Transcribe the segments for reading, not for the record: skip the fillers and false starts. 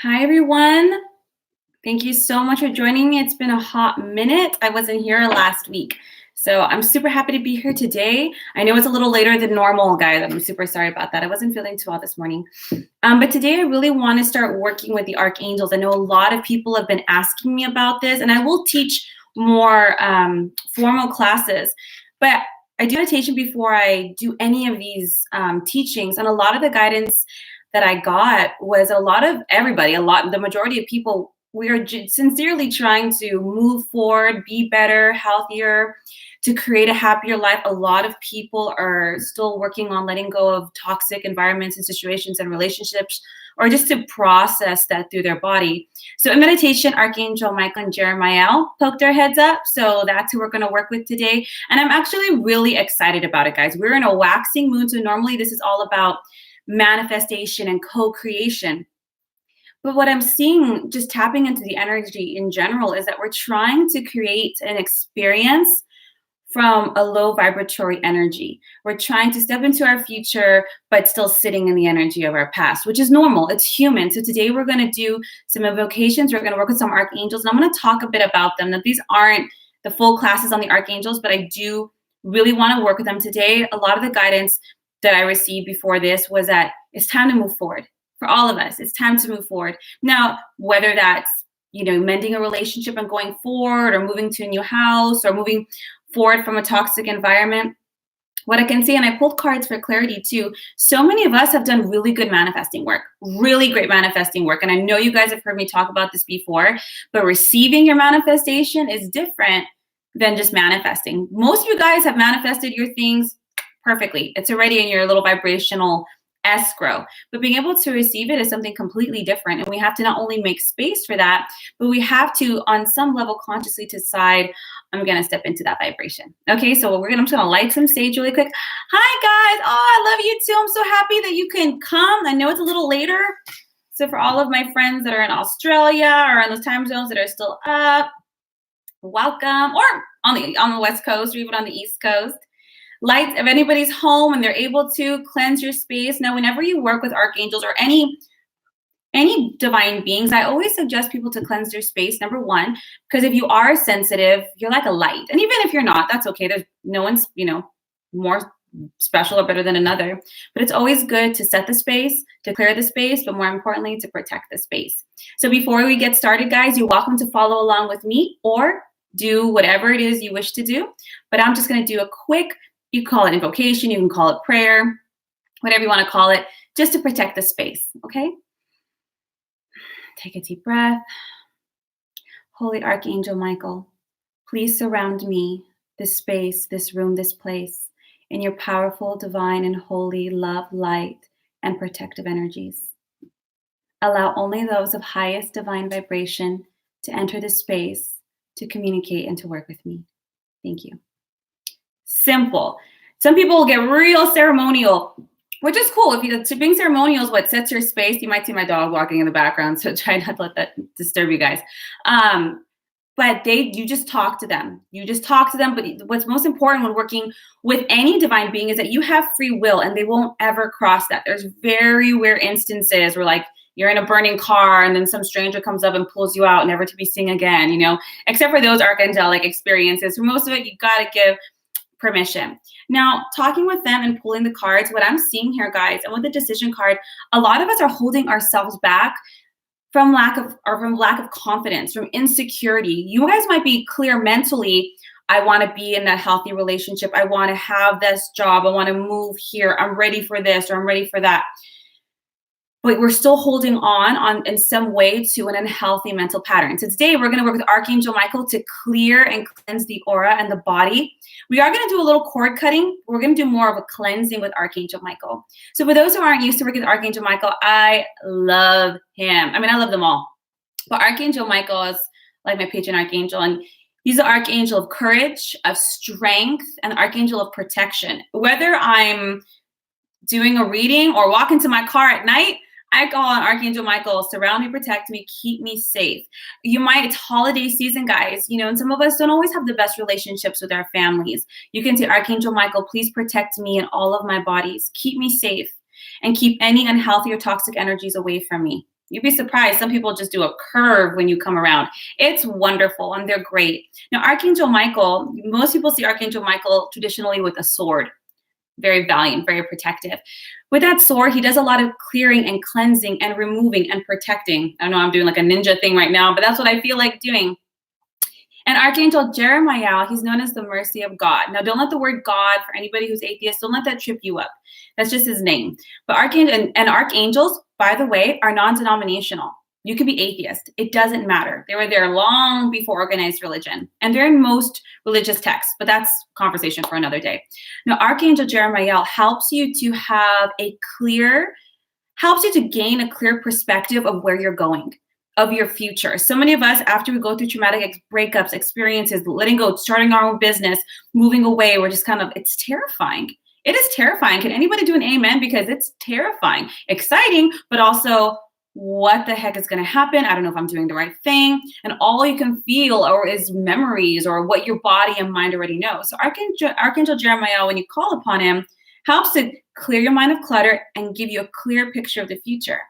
Hi, everyone. Thank you so much for joining me. It's been a hot minute. I wasn't here last week. So I'm super happy to be here today. I know it's a little later than normal, guys. I'm super sorry about that. I wasn't feeling too well this morning. But today I really want to start working with the archangels. I know a lot of people have been asking me about this, and I will teach more formal classes. But I do meditation before I do any of these teachings, and a lot of the guidance that I got was a lot of everybody, the majority of people, we are sincerely trying to move forward, be better, healthier, to create a happier life. A lot of people are still working on letting go of toxic environments and situations and relationships, or just to process that through their body. So in meditation, Archangel Michael and Jeremiel poked their heads up. So that's who we're going to work with today. And I'm actually really excited about it, guys. We're in a waxing moon. So normally this is all about manifestation and co-creation. But what I'm seeing, just tapping into the energy in general, is that we're trying to create an experience from a low vibratory energy. We're trying to step into our future, but still sitting in the energy of our past, which is normal. It's human. So today we're going to do some invocations. We're going to work with some archangels, and I'm going to talk a bit about them. Now, these aren't the full classes on the archangels, but I do really want to work with them today. A lot of the guidance that I received before this was that it's time to move forward. For all of us, it's time to move forward. Now, whether that's, mending a relationship and going forward, or moving to a new house, or moving forward from a toxic environment, what I can say, and I pulled cards for clarity too, so many of us have done really good manifesting work, really great manifesting work. And I know you guys have heard me talk about this before, but receiving your manifestation is different than just manifesting. Most of you guys have manifested your things perfectly. It's already in your little vibrational escrow, but being able to receive it is something completely different. And we have to not only make space for that, but we have to, on some level, consciously decide, I'm going to step into that vibration. Okay, so I'm just going to light some sage really quick. Hi, guys. Oh, I love you too. I'm so happy that you can come. I know it's a little later. So for all of my friends that are in Australia or in those time zones that are still up, welcome. Or on the West Coast, or even on the East Coast. Light, if anybody's home and they're able to cleanse your space. Now, whenever you work with archangels or any divine beings, I always suggest people to cleanse their space, number one, because if you are sensitive, you're like a light. And even if you're not, that's okay. There's no one's, more special or better than another. But it's always good to set the space, to clear the space, but more importantly, to protect the space. So before we get started, guys, you're welcome to follow along with me or do whatever it is you wish to do. But I'm just going to do a quick, you call it invocation, you can call it prayer, whatever you want to call it, just to protect the space, okay? Take a deep breath. Holy Archangel Michael, please surround me, this space, this room, this place, in your powerful, divine, and holy love, light, and protective energies. Allow only those of highest divine vibration to enter this space, to communicate, and to work with me. Thank you. Simple. Some people will get real ceremonial, which is cool. To being ceremonial is what sets your space. You might see my dog walking in the background, so try not to let that disturb you guys. But you just talk to them. But what's most important when working with any divine being is that you have free will, and they won't ever cross that. There's very rare instances where, like, you're in a burning car and then some stranger comes up and pulls you out, never to be seen again, except for those archangelic experiences. For most of it, you got to give permission. Now, talking with them and pulling the cards, what I'm seeing here, guys, and with the decision card, a lot of us are holding ourselves back from lack of confidence, from insecurity. You guys might be clear mentally, I want to be in that healthy relationship. I want to have this job. I want to move here. I'm ready for this, or I'm ready for that. But we're still holding on in some way to an unhealthy mental pattern. So today we're going to work with Archangel Michael to clear and cleanse the aura and the body. We are going to do a little cord cutting. We're going to do more of a cleansing with Archangel Michael. So for those who aren't used to working with Archangel Michael, I love him. I mean, I love them all. But Archangel Michael is like my patron archangel, and he's the archangel of courage, of strength, and the archangel of protection. Whether I'm doing a reading or walking to my car at night, I call on Archangel Michael, surround me, protect me, keep me safe. It's holiday season, guys, and some of us don't always have the best relationships with our families. You can say, Archangel Michael, please protect me and all of my bodies. Keep me safe and keep any unhealthy or toxic energies away from me. You'd be surprised. Some people just do a curve when you come around. It's wonderful, and they're great. Now, Archangel Michael, most people see Archangel Michael traditionally with a sword. Very valiant, very protective. With that sword, he does a lot of clearing and cleansing and removing and protecting. I know I'm doing like a ninja thing right now, but that's what I feel like doing. And Archangel Jeremiel, he's known as the mercy of God. Now, don't let the word God, for anybody who's atheist, don't let that trip you up. That's just his name. But archangels, by the way, are non-denominational. You could be atheist. It doesn't matter. They were there long before organized religion. And they're in most religious texts, but that's conversation for another day. Now, Archangel Jeremiel helps you to gain a clear perspective of where you're going, of your future. So many of us, after we go through traumatic breakups, experiences, letting go, starting our own business, moving away, we're just it's terrifying. It is terrifying. Can anybody do an amen? Because it's terrifying, exciting, but also what the heck is going to happen? I don't know if I'm doing the right thing. And all you can feel is memories or what your body and mind already know. So Archangel Jeremiel, when you call upon him, helps to clear your mind of clutter and give you a clear picture of the future.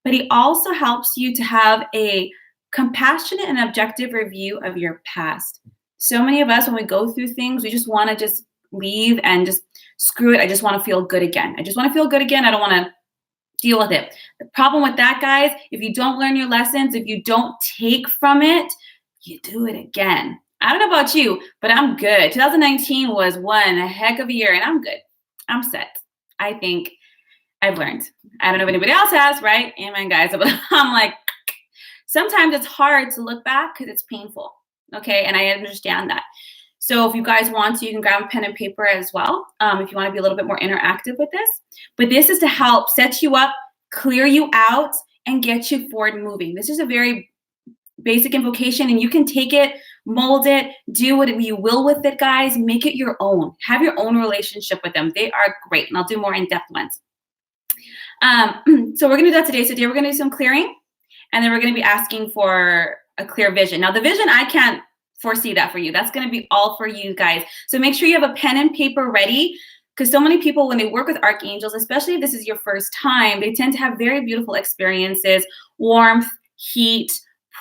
But he also helps you to have a compassionate and objective review of your past. So many of us, when we go through things, we just want to just leave and just screw it. I just want to feel good again. I don't want to deal with it. The problem with that, guys, if you don't learn your lessons, if you don't take from it, you do it again. I don't know about you, but I'm good. 2019 was one heck of a year, and I'm good. I'm set. I think I've learned. I don't know if anybody else has, right? Amen, guys. But I'm like, sometimes it's hard to look back because it's painful. Okay, and I understand that. So if you guys want to, you can grab a pen and paper as well, if you want to be a little bit more interactive with this. But this is to help set you up, clear you out, and get you forward moving. This is a very basic invocation, and you can take it, mold it, do what you will with it, guys. Make it your own. Have your own relationship with them. They are great, and I'll do more in-depth ones. So we're going to do that today. So today we're going to do some clearing, and then we're going to be asking for a clear vision. Now, the vision, I can't foresee that for you. That's going to be all for you guys. So make sure you have a pen and paper ready, because so many people, when they work with archangels, especially if this is your first time, they tend to have very beautiful experiences, warmth, heat,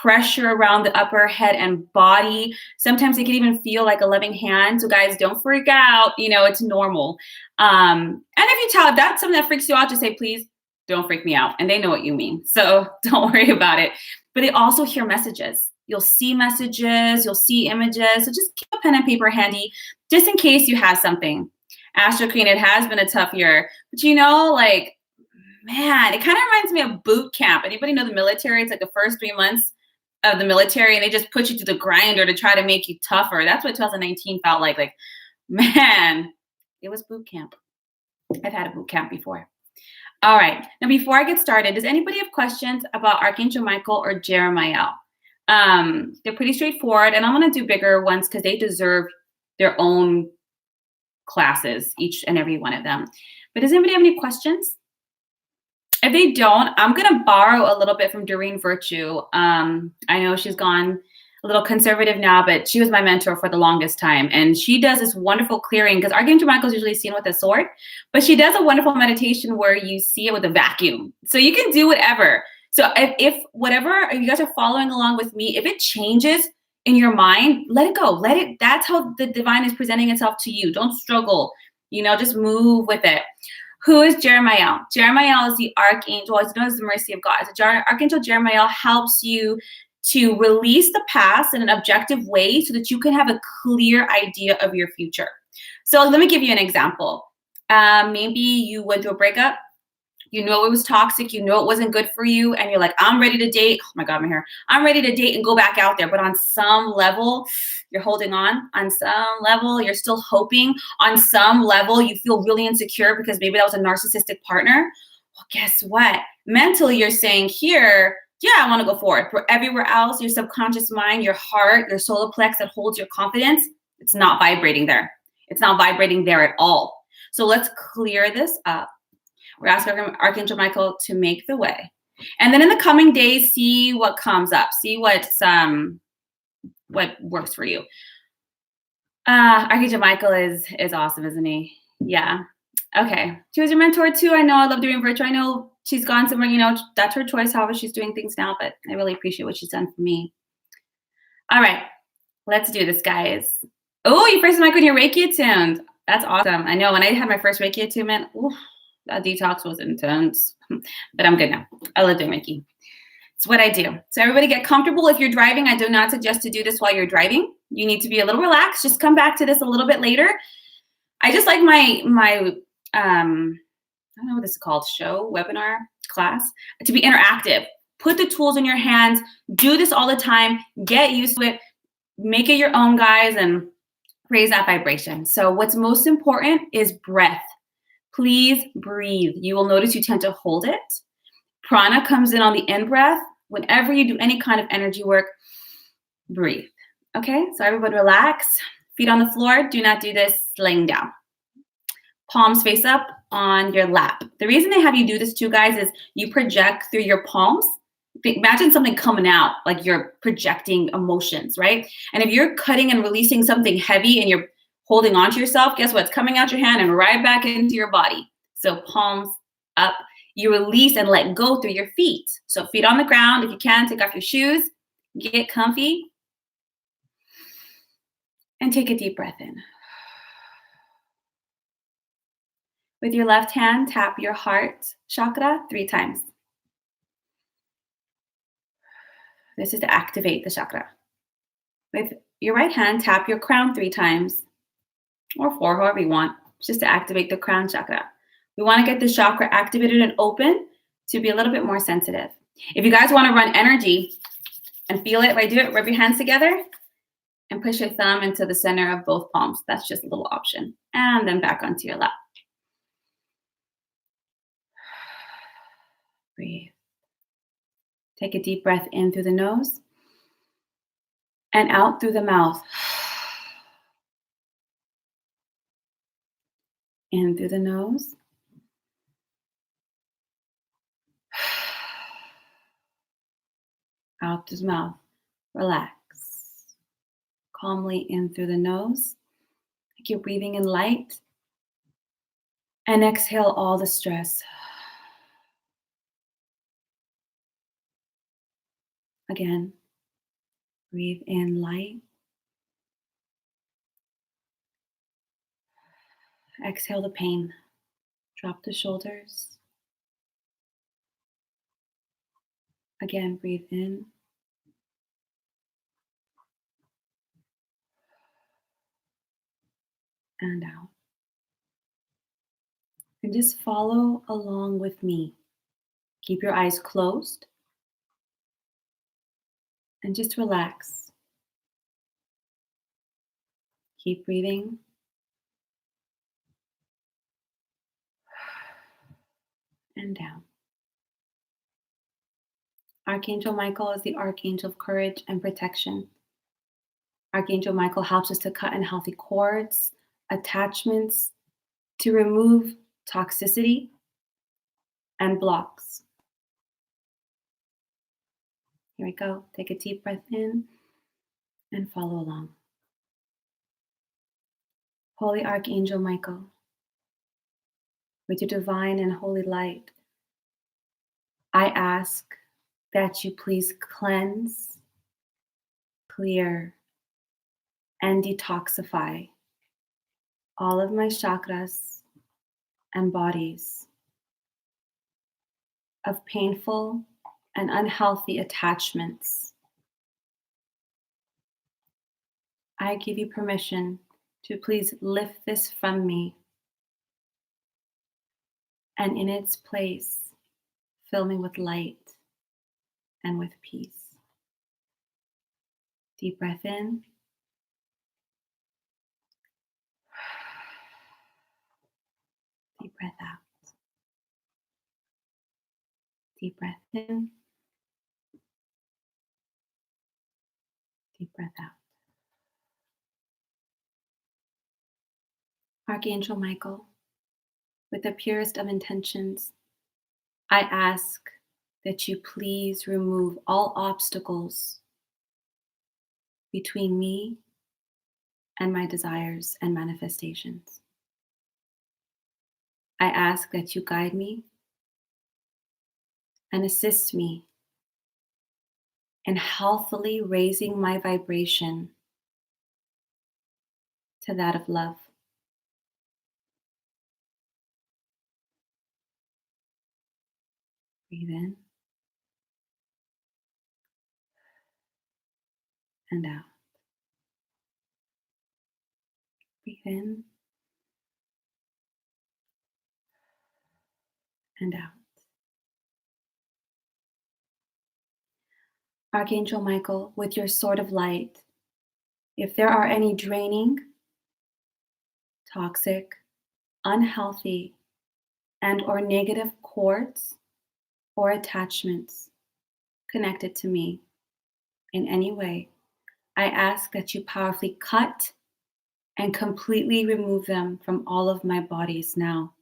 pressure around the upper head and body. Sometimes they can even feel like a loving hand. So guys, don't freak out. It's normal. And if that's something that freaks you out, just say, please don't freak me out. And they know what you mean. So don't worry about it. But they also hear messages. You'll see messages, you'll see images. So just keep a pen and paper handy just in case you have something. Astro Queen, it has been a tough year. But man, it kind of reminds me of boot camp. Anybody know the military? It's like the first 3 months of the military, and they just put you to the grinder to try to make you tougher. That's what 2019 felt like. Like, man, it was boot camp. I've had a boot camp before. All right. Now, before I get started, does anybody have questions about Archangel Michael or Jeremiel? They're pretty straightforward, and I'm going to do bigger ones because they deserve their own classes, each and every one of them. But does anybody have any questions? If they don't, I'm going to borrow a little bit from Doreen Virtue. I know she's gone a little conservative now, but she was my mentor for the longest time. And she does this wonderful clearing, because Archangel Michael is usually seen with a sword, but she does a wonderful meditation where you see it with a vacuum. So you can do whatever. So if you guys are following along with me, if it changes in your mind, let it go. That's how the divine is presenting itself to you. Don't struggle, just move with it. Who is Jeremiel? Jeremiel is the archangel. It's known as the mercy of God. So Archangel Jeremiel helps you to release the past in an objective way so that you can have a clear idea of your future. So let me give you an example. Maybe you went through a breakup. You know it was toxic. You know it wasn't good for you. And you're like, I'm ready to date. Oh my God, my hair. I'm ready to date and go back out there. But on some level, you're holding on. On some level, you're still hoping. On some level, you feel really insecure because maybe that was a narcissistic partner. Well, guess what? Mentally, you're saying here, yeah, I want to go forward. But everywhere else, your subconscious mind, your heart, your solar plex that holds your confidence, it's not vibrating there. It's not vibrating there at all. So let's clear this up. We're asking Archangel Michael to make the way. And then in the coming days, see what comes up. See what works for you. Archangel Michael is awesome, isn't he? Yeah. Okay. She was your mentor too. I know. I love doing virtual. I know she's gone somewhere, that's her choice, however she's doing things now, but I really appreciate what she's done for me. All right, let's do this, guys. Oh, you first mic when you're Reiki attuned. That's awesome. I know when I had my first Reiki attunement, that detox was intense, but I'm good now. I love doing Reiki. It's what I do. So everybody get comfortable. If you're driving, I do not suggest to do this while you're driving. You need to be a little relaxed. Just come back to this a little bit later. I just like my I don't know what this is called, webinar, class, to be interactive. Put the tools in your hands. Do this all the time. Get used to it. Make it your own, guys, and raise that vibration. So what's most important is breath. Please breathe. You will notice you tend to hold it. Prana comes in on the in breath. Whenever you do any kind of energy work, breathe. Okay, so everybody relax. Feet on the floor. Do not do this laying down. Palms face up on your lap. The reason they have you do this too, guys, is you project through your palms. Imagine something coming out, like you're projecting emotions, right? And if you're cutting and releasing something heavy and you're holding on to yourself, guess what? It's coming out your hand and right back into your body. So palms up. You release and let go through your feet. So feet on the ground. If you can, take off your shoes. Get comfy. And take a deep breath in. With your left hand, tap your heart chakra 3 times. This is to activate the chakra. With your right hand, tap your crown 3 times, or 4, however you want, just to activate the crown chakra. We want to get the chakra activated and open to be a little bit more sensitive. If you guys want to run energy and feel it, right, do it, rub your hands together and push your thumb into the center of both palms. That's just a little option. And then back onto your lap. Breathe. Take a deep breath in through the nose and out through the mouth. In through the nose. Out through the mouth. Relax. Calmly in through the nose. Like you're breathing in light. And exhale all the stress. Again, breathe in light. Exhale the pain. Drop the shoulders. Again, breathe in. And out. And just follow along with me. Keep your eyes closed. And just relax. Keep breathing. And down. Archangel Michael is the archangel of courage and protection. Archangel Michael helps us to cut unhealthy cords, attachments, to remove toxicity and blocks. Here we go. Take a deep breath in and follow along. Holy Archangel Michael, with your divine and holy light, I ask that you please cleanse, clear, and detoxify all of my chakras and bodies of painful and unhealthy attachments. I give you permission to please lift this from me, and in its place, fill me with light and with peace. Deep breath in. Deep breath out. Deep breath in. Deep breath out. Archangel Michael, with the purest of intentions, I ask that you please remove all obstacles between me and my desires and manifestations. I ask that you guide me and assist me in healthily raising my vibration to that of love. Breathe in and out. Breathe in and out. Archangel Michael, with your sword of light, if there are any draining, toxic, unhealthy, and or negative cords or attachments connected to me in any way, I ask that you powerfully cut and completely remove them from all of my bodies now.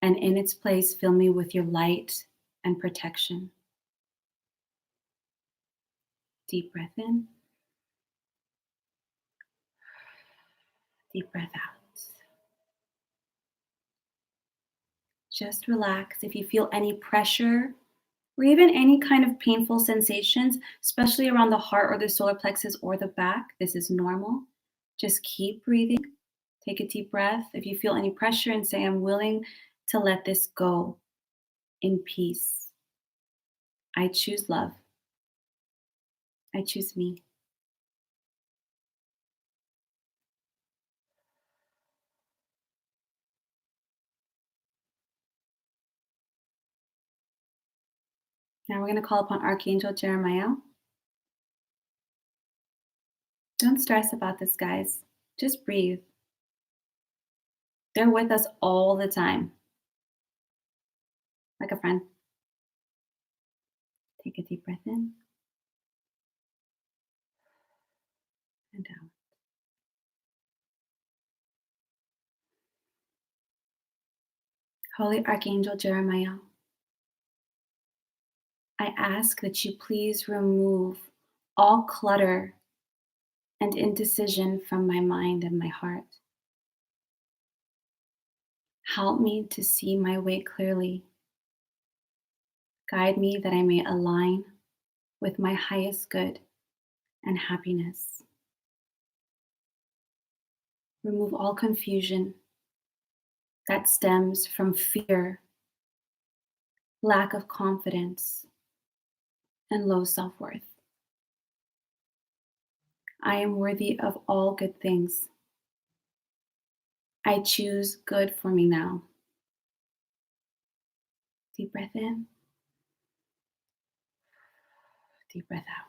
And in its place, fill me with your light and protection. Deep breath in. Deep breath out. Just relax. If you feel any pressure or even any kind of painful sensations, especially around the heart or the solar plexus or the back, this is normal. Just keep breathing. Take a deep breath. If you feel any pressure, and say, I'm willing to let this go in peace. I choose love. I choose me. Now we're going to call upon Archangel Jeremiel. Don't stress about this, guys. Just breathe. They're with us all the time. Like a friend. Take a deep breath in and out. Holy Archangel Jeremiel, I ask that you please remove all clutter and indecision from my mind and my heart. Help me to see my way clearly. Guide me that I may align with my highest good and happiness. Remove all confusion that stems from fear, lack of confidence, and low self-worth. I am worthy of all good things. I choose good for me now. Deep breath in. Deep breath out.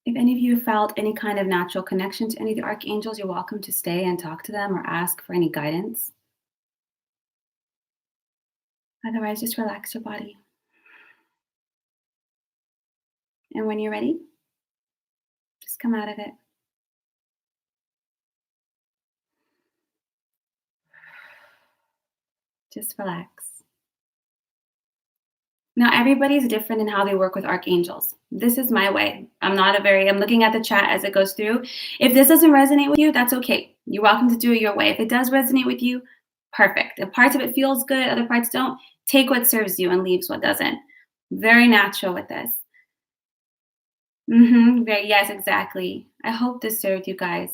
If any of you felt any kind of natural connection to any of the archangels, you're welcome to stay and talk to them or ask for any guidance. Otherwise, just relax your body. And when you're ready, just come out of it. Just relax. Now, everybody's different in how they work with archangels. This is my way. I'm looking at the chat as it goes through. If this doesn't resonate with you, that's okay. You're welcome to do it your way. If it does resonate with you, perfect. If parts of it feels good, other parts don't, take what serves you and leaves what doesn't. Very natural with this. Yes, exactly. I hope this served you guys.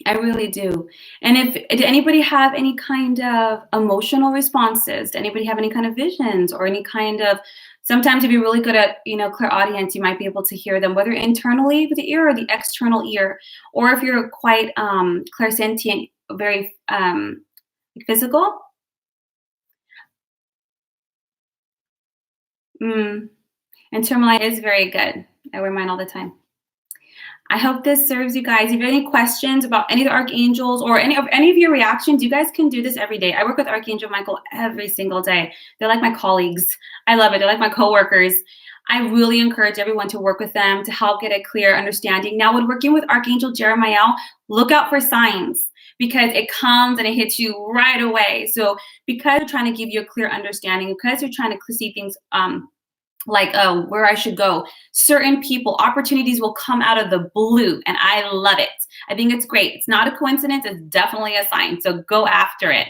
I really do. And did anybody have any kind of emotional responses? Did anybody have any kind of visions or any kind of, sometimes if you're really good at, clairaudience, you might be able to hear them, whether internally with the ear or the external ear, or if you're quite clairsentient, very physical. Internal light is very good. I wear mine all the time. I hope this serves you guys. If you have any questions about any of the archangels or any of your reactions, you guys can do this every day. I work with Archangel Michael every single day. They're like my colleagues. I love it. They're like my coworkers. I really encourage everyone to work with them to help get a clear understanding. Now, when working with Archangel Jeremiel, look out for signs because it comes and it hits you right away. So because you're trying to give you a clear understanding, because you're trying to see things like where I should go. Certain people, opportunities will come out of the blue, and I love it. I think it's great. It's not a coincidence. It's definitely a sign. So go after it.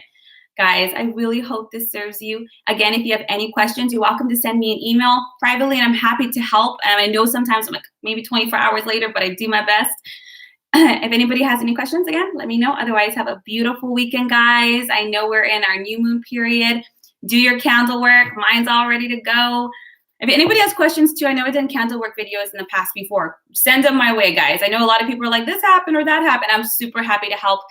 Guys, I really hope this serves you. Again, if you have any questions, you're welcome to send me an email privately, and I'm happy to help. And I know sometimes I'm like maybe 24 hours later, but I do my best. If anybody has any questions, again, let me know. Otherwise, have a beautiful weekend, guys. I know we're in our new moon period. Do your candle work. Mine's all ready to go. If anybody has questions too, I know I've done candle work videos in the past before. Send them my way, guys. I know a lot of people are like, this happened or that happened. I'm super happy to help.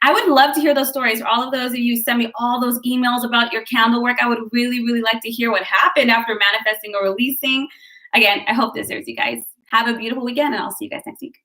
I would love to hear those stories. For all of those of you who send me all those emails about your candle work, I would really, really like to hear what happened after manifesting or releasing. Again, I hope this serves you guys. Have a beautiful weekend, and I'll see you guys next week.